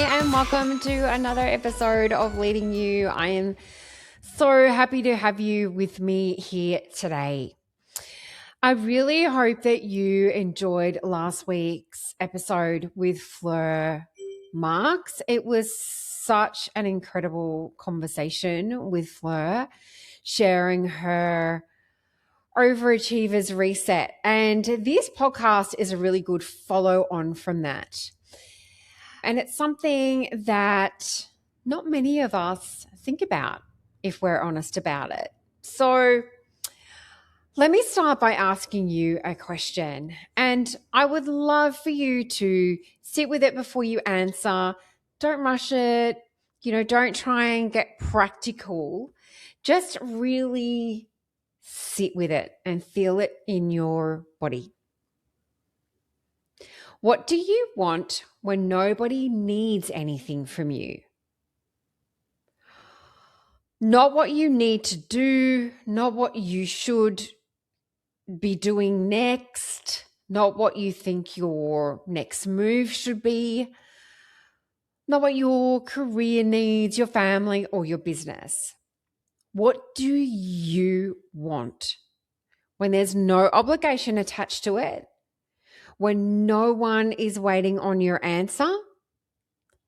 and welcome to another episode of Leading You. I am so happy to have you with me here today. I really hope that you enjoyed last week's episode with Fleur Marks. It was such an incredible conversation with Fleur, sharing her Overachievers Reset. And this podcast is a really good follow on from that. And it's something that not many of us think about if we're honest about it. So let me start by asking you a question. And I would love for you to sit with it before you answer. Don't rush it. Don't try and get practical. Just really sit with it and feel it in your body. What do you want when nobody needs anything from you? Not what you need to do, not what you should be doing next, not what you think your next move should be, not what your career needs, your family, or your business. What do you want when there's no obligation attached to it? When no one is waiting on your answer,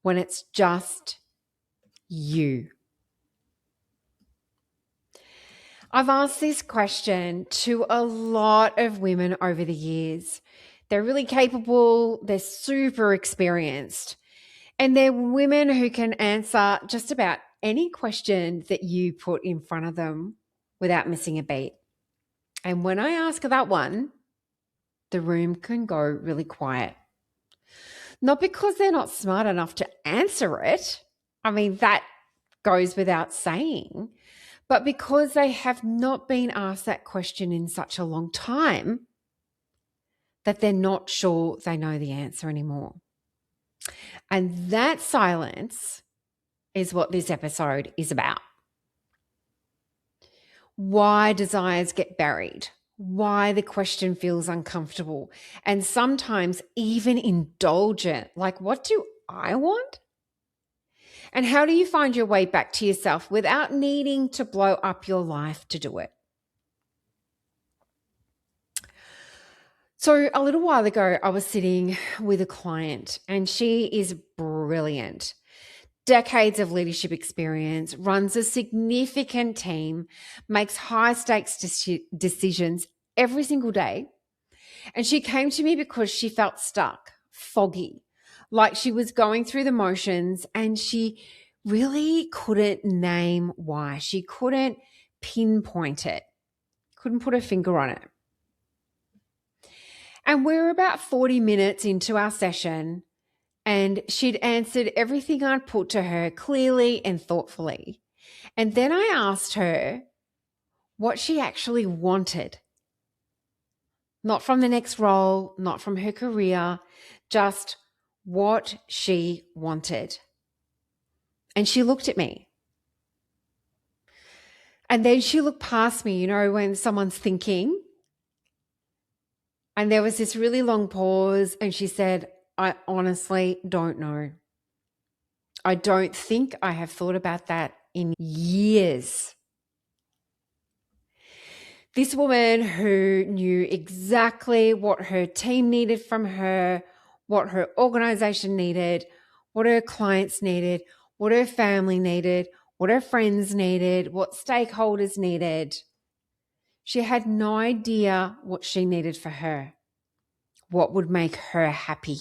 when it's just you. I've asked this question to a lot of women over the years. They're really capable, they're super experienced, and they're women who can answer just about any question that you put in front of them without missing a beat. And when I ask that one, the room can go really quiet. Not because they're not smart enough to answer it. I mean, that goes without saying, but because they have not been asked that question in such a long time that they're not sure they know the answer anymore. And that silence is what this episode is about. Why desires get buried, why the question feels uncomfortable, and sometimes even indulgent. Like, what do I want? And how do you find your way back to yourself without needing to blow up your life to do it? So a little while ago, I was sitting with a client and she is brilliant. Decades of leadership experience, runs a significant team, makes high stakes decisions every single day. And she came to me because she felt stuck, foggy, like she was going through the motions and she really couldn't name why. She couldn't pinpoint it, couldn't put her finger on it. And we're about 40 minutes into our session and she'd answered everything I'd put to her clearly and thoughtfully. And then I asked her what she actually wanted. Not from the next role, not from her career, just what she wanted. And she looked at me. And then she looked past me, when someone's thinking. And there was this really long pause and she said, I honestly don't know. I don't think I have thought about that in years. This woman who knew exactly what her team needed from her, what her organization needed, what her clients needed, what her family needed, what her friends needed, what stakeholders needed. She had no idea what she needed for her, what would make her happy.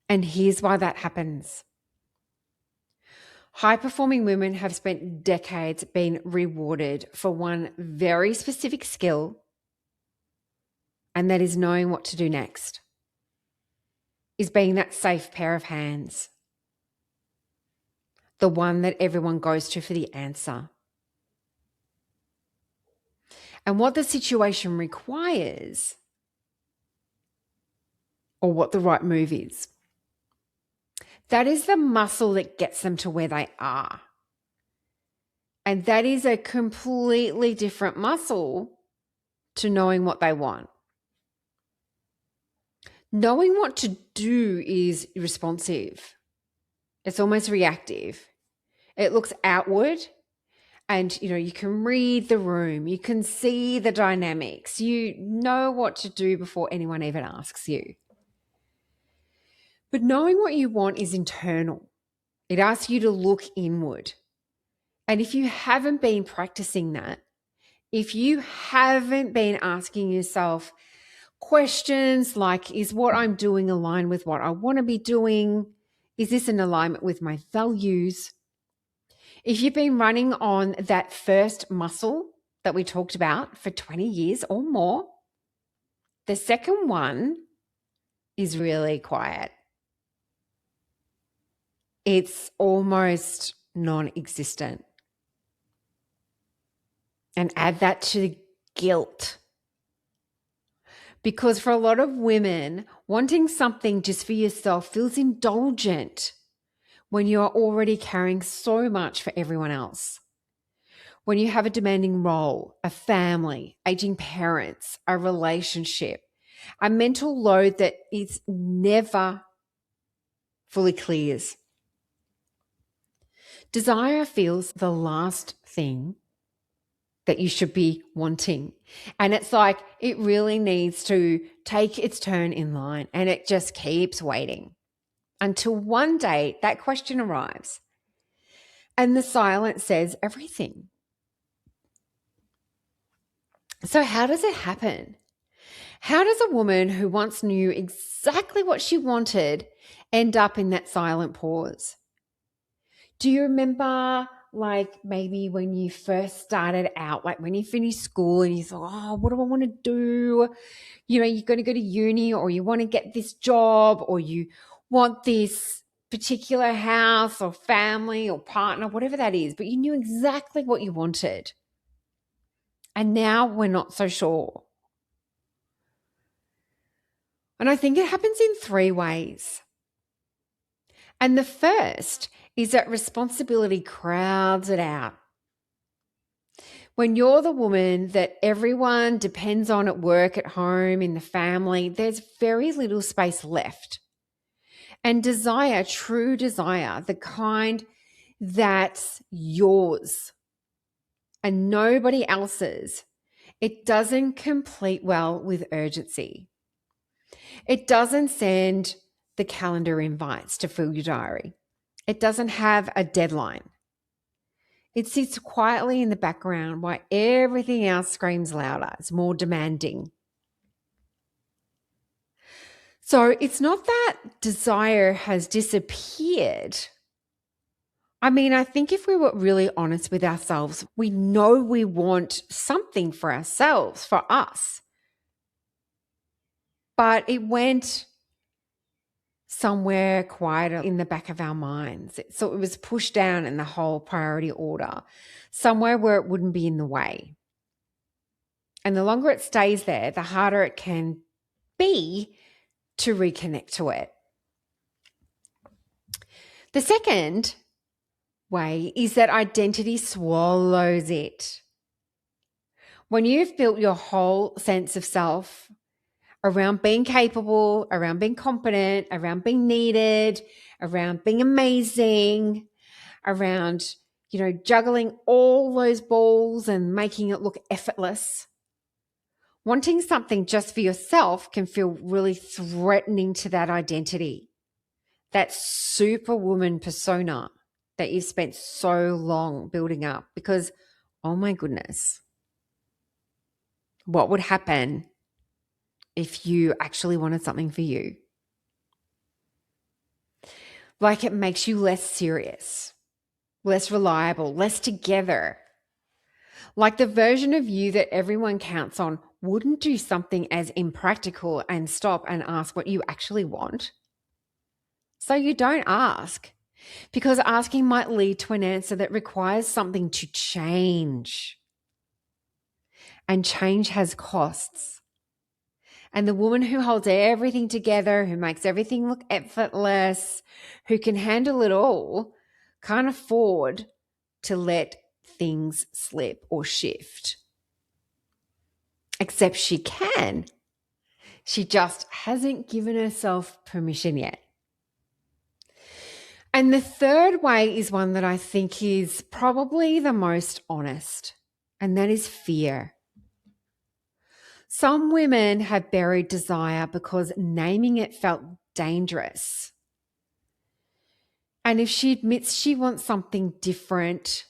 And here's why that happens. High-performing women have spent decades being rewarded for one very specific skill, and that is knowing what to do next, is being that safe pair of hands, the one that everyone goes to for the answer. And what the situation requires, or what the right move is, that is the muscle that gets them to where they are. And that is a completely different muscle to knowing what they want. Knowing what to do is responsive. It's almost reactive. It looks outward and you can read the room, you can see the dynamics, you know what to do before anyone even asks you. But knowing what you want is internal. It asks you to look inward. And if you haven't been practicing that, if you haven't been asking yourself questions like, is what I'm doing aligned with what I want to be doing? Is this in alignment with my values? If you've been running on that first muscle that we talked about for 20 years or more, the second one is really quiet. It's almost non-existent. And add that to guilt. Because for a lot of women, wanting something just for yourself feels indulgent when you're already carrying so much for everyone else. When you have a demanding role, a family, aging parents, a relationship, a mental load that is never fully clears. Desire feels the last thing that you should be wanting. And it's like it really needs to take its turn in line, and it just keeps waiting until one day that question arrives and the silence says everything. So how does it happen? How does a woman who once knew exactly what she wanted end up in that silent pause? Do you remember like maybe when you first started out, like when you finished school and you thought, oh, what do I want to do? You're going to go to uni, or you want to get this job, or you want this particular house or family or partner, whatever that is, but you knew exactly what you wanted. And now we're not so sure. And I think it happens in 3 ways. And the first is that responsibility crowds it out. When you're the woman that everyone depends on at work, at home, in the family, there's very little space left. And desire, true desire, the kind that's yours and nobody else's, it doesn't complete well with urgency. It doesn't send the calendar invites to fill your diary. It doesn't have a deadline. It sits quietly in the background while everything else screams louder. It's more demanding. So it's not that desire has disappeared. I mean, I think if we were really honest with ourselves, we know we want something for ourselves, for us. But it went somewhere quieter in the back of our minds. So it was pushed down in the whole priority order, somewhere where it wouldn't be in the way. And the longer it stays there, the harder it can be to reconnect to it. The second way is that identity swallows it. When you've built your whole sense of self around being capable, around being competent, around being needed, around being amazing, around, juggling all those balls and making it look effortless, wanting something just for yourself can feel really threatening to that identity, that superwoman persona that you've spent so long building up. Because, oh my goodness, what would happen if you actually wanted something for you? Like it makes you less serious, less reliable, less together. Like the version of you that everyone counts on wouldn't do something as impractical and stop and ask what you actually want. So you don't ask, because asking might lead to an answer that requires something to change. And change has costs. And the woman who holds everything together, who makes everything look effortless, who can handle it all, can't afford to let things slip or shift. Except she can. She just hasn't given herself permission yet. And the third way is one that I think is probably the most honest, and that is fear. Some women have buried desire because naming it felt dangerous. And if she admits she wants something different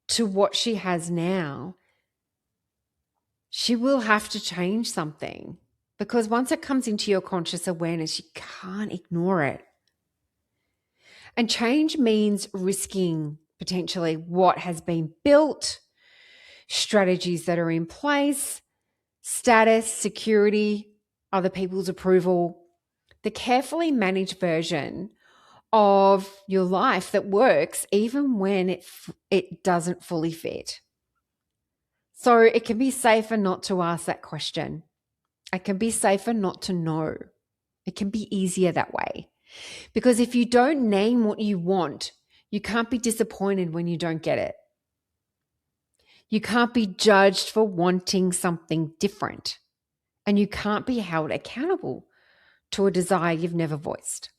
to what she has now, she will have to change something, because once it comes into your conscious awareness, you can't ignore it. And change means risking potentially what has been built, strategies that are in place, status, security, other people's approval, the carefully managed version of your life that works even when it doesn't fully fit. So it can be safer not to ask that question. It can be safer not to know. It can be easier that way. Because if you don't name what you want, you can't be disappointed when you don't get it. You can't be judged for wanting something different. And you can't be held accountable to a desire you've never voiced.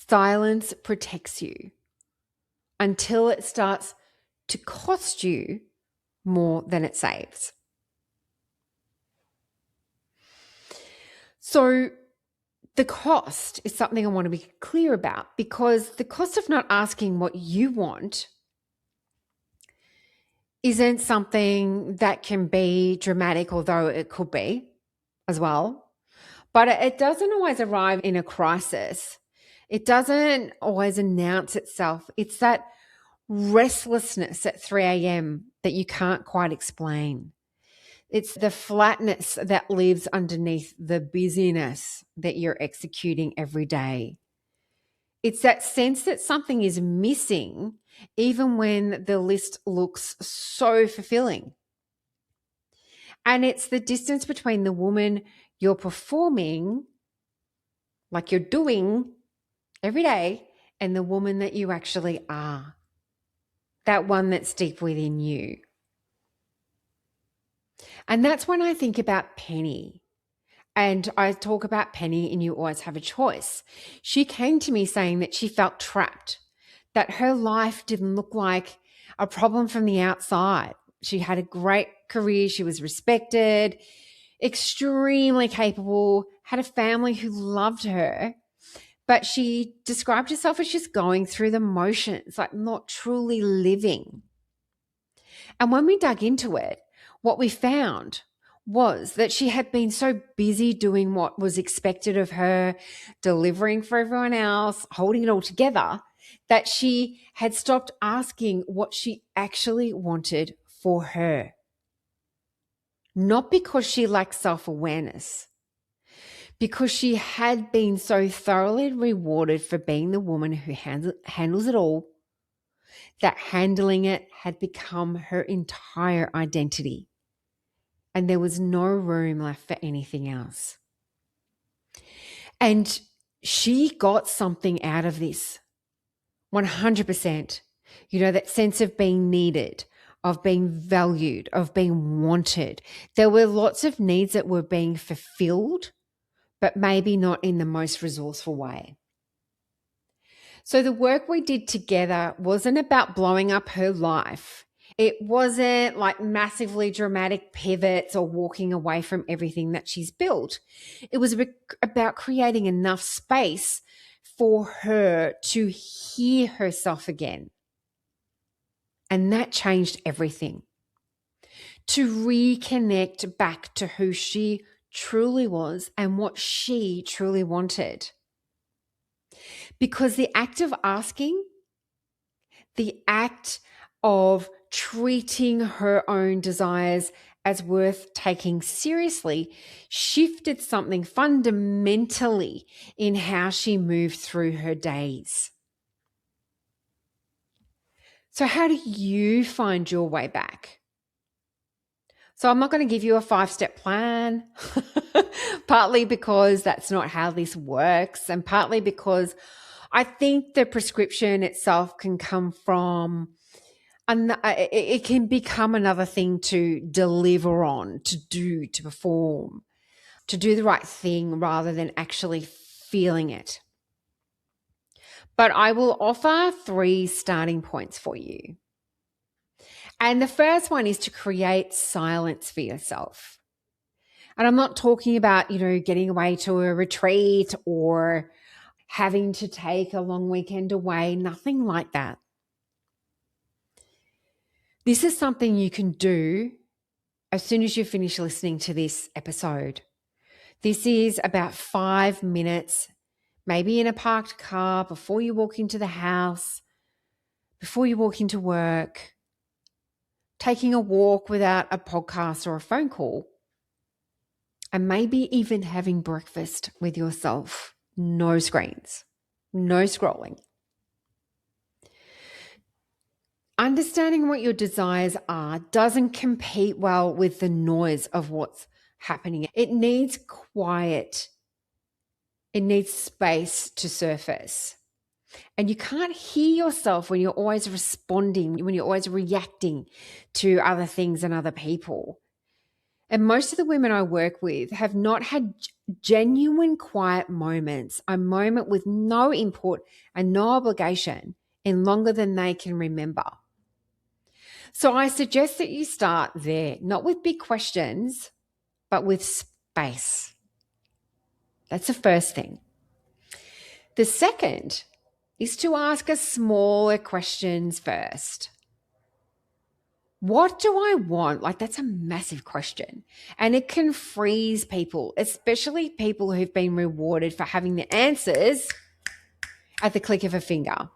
Silence protects you until it starts to cost you more than it saves. So the cost is something I want to be clear about, because the cost of not asking what you want isn't something that can be dramatic, although it could be as well. But it doesn't always arrive in a crisis. It doesn't always announce itself. It's that restlessness at 3 a.m. that you can't quite explain. It's the flatness that lives underneath the busyness that you're executing every day. It's that sense that something is missing, even when the list looks so fulfilling. And it's the distance between the woman you're performing, like you're doing every day, and the woman that you actually are. That one that's deep within you. And that's when I think about Penny. And I talk about Penny in You Always Have a Choice. She came to me saying that she felt trapped, that her life didn't look like a problem from the outside. She had a great career. She was respected, extremely capable, had a family who loved her. But she described herself as just going through the motions, like not truly living. And when we dug into it, what we found was that she had been so busy doing what was expected of her, delivering for everyone else, holding it all together, that she had stopped asking what she actually wanted for her. Not because she lacked self-awareness, because she had been so thoroughly rewarded for being the woman who handles it all, that handling it had become her entire identity. And there was no room left for anything else. And she got something out of this, 100%. You know, that sense of being needed, of being valued, of being wanted. There were lots of needs that were being fulfilled, but maybe not in the most resourceful way. So the work we did together wasn't about blowing up her life. It wasn't like massively dramatic pivots or walking away from everything that she's built. It was about creating enough space for her to hear herself again. And that changed everything. To reconnect back to who she truly was and what she truly wanted. Because the act of asking, the act of treating her own desires as worth taking seriously, shifted something fundamentally in how she moved through her days. So how do you find your way back? So I'm not going to give you a 5-step plan, partly because that's not how this works, and partly because I think the prescription itself can come from And it can become another thing to deliver on, to do, to perform, to do the right thing rather than actually feeling it. But I will offer 3 starting points for you. And the first one is to create silence for yourself. And I'm not talking about, getting away to a retreat or having to take a long weekend away, nothing like that. This is something you can do as soon as you finish listening to this episode. This is about 5 minutes, maybe in a parked car, before you walk into the house, before you walk into work, taking a walk without a podcast or a phone call, and maybe even having breakfast with yourself. No screens, no scrolling. Understanding what your desires are doesn't compete well with the noise of what's happening. It needs quiet. It needs space to surface. And you can't hear yourself when you're always responding, when you're always reacting to other things and other people. And most of the women I work with have not had genuine quiet moments, a moment with no input and no obligation in longer than they can remember. So I suggest that you start there, not with big questions, but with space. That's the first thing. The second is to ask us smaller questions first. What do I want? That's a massive question. And it can freeze people, especially people who've been rewarded for having the answers at the click of a finger.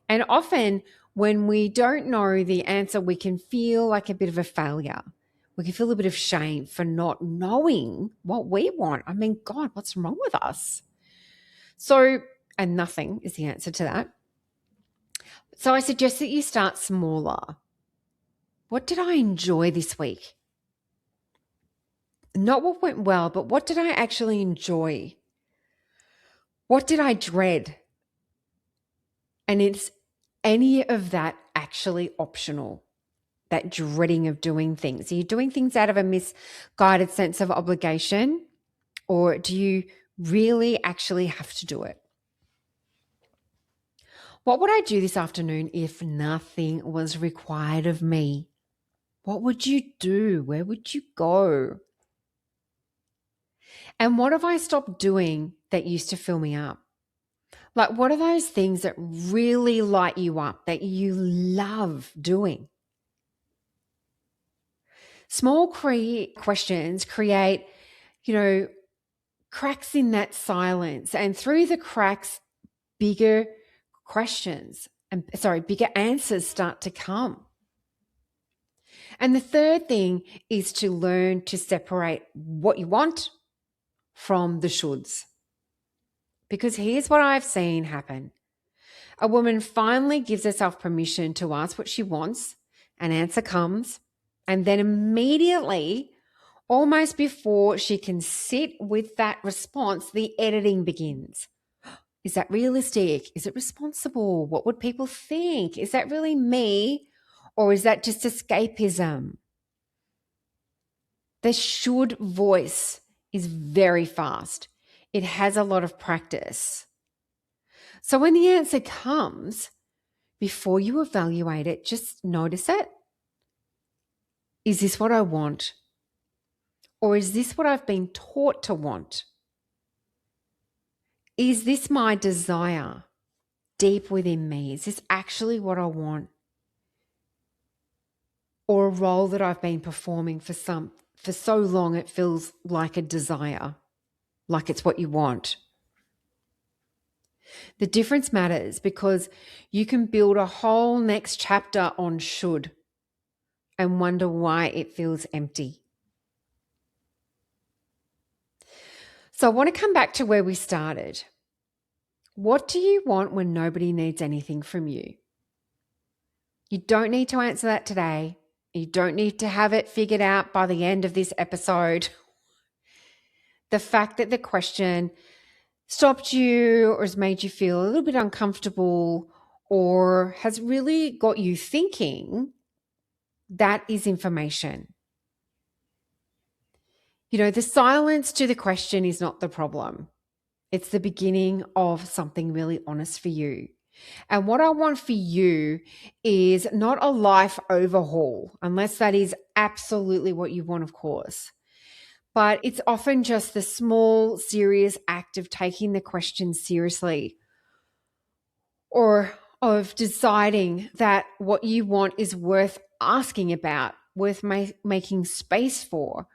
And often when we don't know the answer, we can feel like a bit of a failure. We can feel a bit of shame for not knowing what we want. I mean, God, what's wrong with us? And nothing is the answer to that. So I suggest that you start smaller. What did I enjoy this week? Not what went well, but what did I actually enjoy? What did I dread? And is any of that actually optional? That dreading of doing things. Are you doing things out of a misguided sense of obligation? Or do you really actually have to do it? What would I do this afternoon if nothing was required of me? What would you do? Where would you go? And what have I stopped doing that used to fill me up? What are those things that really light you up, that you love doing? Small questions create, cracks in that silence. And through the cracks, bigger bigger answers start to come. And the third thing is to learn to separate what you want from the shoulds. Because here's what I've seen happen. A woman finally gives herself permission to ask what she wants, an answer comes, and then immediately, almost before she can sit with that response, the editing begins. Is that realistic? Is it responsible? What would people think? Is that really me? Or is that just escapism? The should voice is very fast. It has a lot of practice. So when the answer comes, before you evaluate it, just notice it. Is this what I want? Or is this what I've been taught to want? Is this my desire deep within me? Is this actually what I want? Or a role that I've been performing for so long it feels like a desire, like it's what you want. The difference matters because you can build a whole next chapter on should and wonder why it feels empty. So I want to come back to where we started. What do you want when nobody needs anything from you? You don't need to answer that today. You don't need to have it figured out by the end of this episode. The fact that the question stopped you or has made you feel a little bit uncomfortable or has really got you thinking, that is information. The silence to the question is not the problem. It's the beginning of something really honest for you. And what I want for you is not a life overhaul, unless that is absolutely what you want, of course. But it's often just the small, serious act of taking the question seriously, or of deciding that what you want is worth asking about, worth making space for,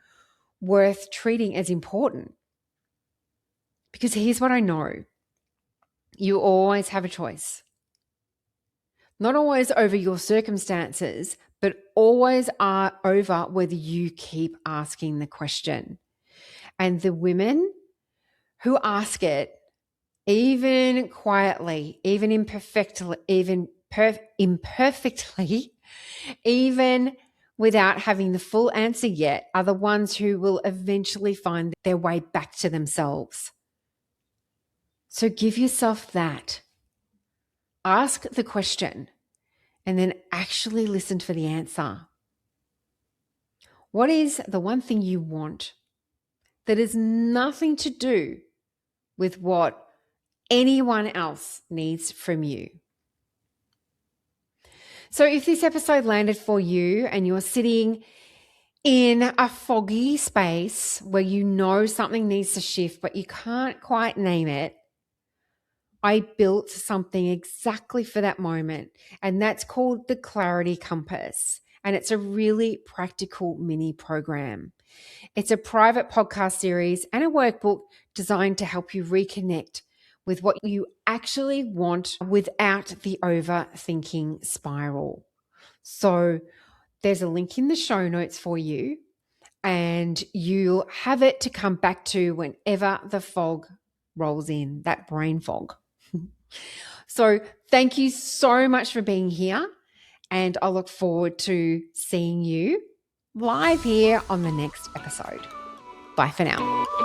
worth treating as important. Because here's what I know. You always have a choice. Not always over your circumstances, but always are over whether you keep asking the question. And the women who ask it, even quietly, even imperfectly, even without having the full answer yet, are the ones who will eventually find their way back to themselves. So give yourself that. Ask the question and then actually listen for the answer. What is the one thing you want that has nothing to do with what anyone else needs from you? So if this episode landed for you and you're sitting in a foggy space where you know something needs to shift, but you can't quite name it, I built something exactly for that moment, and that's called the Clarity Compass. And it's a really practical mini program. It's a private podcast series and a workbook designed to help you reconnect with what you actually want without the overthinking spiral. So there's a link in the show notes for you, and you'll have it to come back to whenever the fog rolls in, that brain fog. So thank you so much for being here, and I look forward to seeing you live here on the next episode. Bye for now.